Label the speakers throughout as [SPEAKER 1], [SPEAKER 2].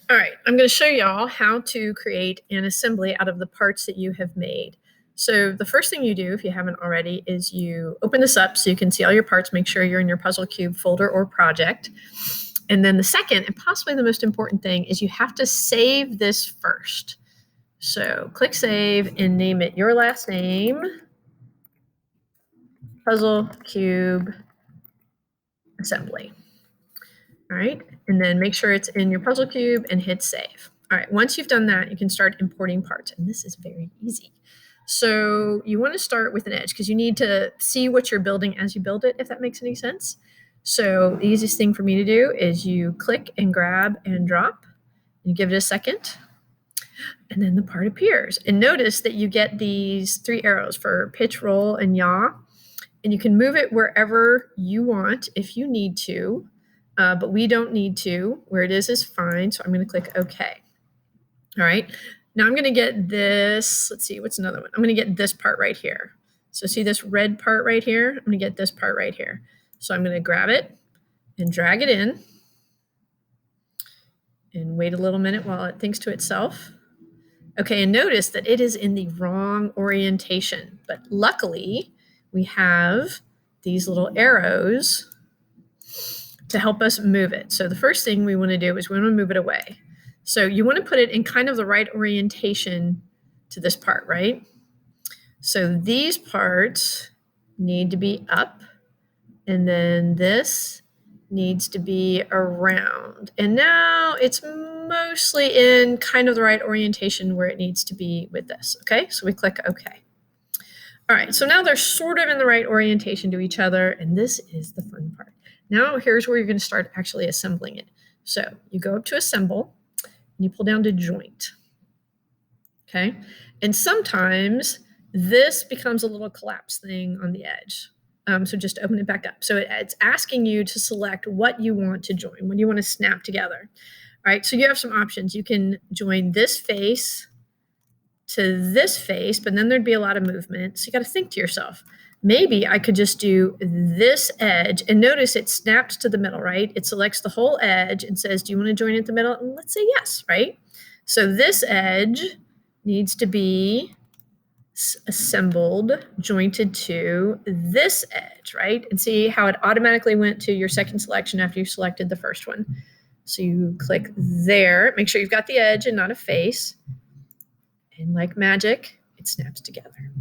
[SPEAKER 1] All right, I'm going to show y'all how to create an assembly out of the parts that you have made. So the first thing you do, if you haven't already, is you open this up so you can see all your parts, make sure you're in your Puzzle Cube folder or project. And then the second, and possibly the most important thing, is you have to save this first. So click save and name it your last name, Puzzle Cube Assembly. All right, and then make sure it's in your Puzzle Cube and hit save. All right, once you've done that, you can start importing parts, and this is very easy. So you want to start with an edge because you need to see what you're building as you build it, if that makes any sense. So the easiest thing for me to do is you click and grab and drop, and you give it a second, and then the part appears. And notice that you get these 3 arrows for pitch, roll, and yaw, and you can move it wherever you want if you need to. But we don't need to. Where it is fine. So I'm going to click OK. All right. Now I'm going to get this. Let's see. What's another one? I'm going to get this part right here. So see this red part right here? I'm going to get this part right here. So I'm going to grab it and drag it in and wait a little minute while it thinks to itself. Okay. And notice that it is in the wrong orientation. But luckily, we have these little arrows to help us move it. So the first thing we want to do is we want to move it away. So you want to put it in kind of the right orientation to this part, right? So these parts need to be up, and then this needs to be around. And now it's mostly in kind of the right orientation where it needs to be with this, okay? So we click OK. All right, so now they're sort of in the right orientation to each other, and this is the fun part. Now here's where you're going to start actually assembling it. So you go up to assemble, and you pull down to joint. Okay, and sometimes this becomes a little collapse thing on the edge. So just open it back up. So it's asking you to select what you want to join, what you want to snap together. All right, so you have some options. You can join this face to this face, but then there'd be a lot of movement. So you got to think to yourself, maybe I could just do this edge, and notice it snaps to the middle, right? It selects the whole edge and says, do you want to join at the middle? And let's say yes, right? So this edge needs to be assembled, jointed to this edge, right? And see how it automatically went to your second selection after you selected the first one. So you click there, make sure you've got the edge and not a face. And like magic, it snaps together.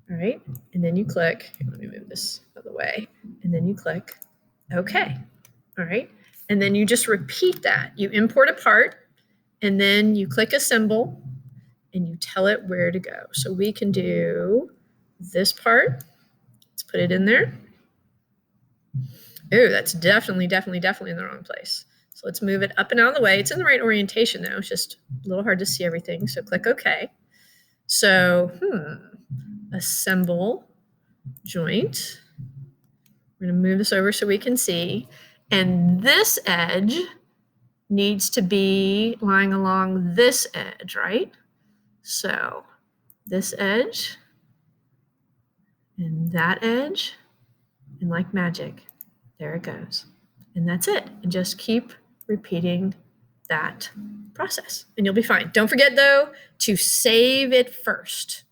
[SPEAKER 1] All right, and then you click, let me move this out of the way, and then you click OK. All right, and then you just repeat that. You import a part, and then you click assemble, and you tell it where to go. So we can do this part. Let's put it in there. Oh, that's definitely in the wrong place. So let's move it up and out of the way. It's in the right orientation now. It's just a little hard to see everything. So click OK. So, assemble, joint. We're going to move this over so we can see. And this edge needs to be lying along this edge, right? So this edge and that edge, and like magic, there it goes. And that's it. And just keep repeating that process and you'll be fine. Don't forget though to save it first,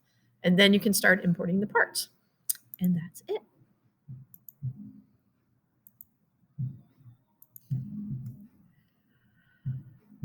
[SPEAKER 1] and then you can start importing the parts. And that's it.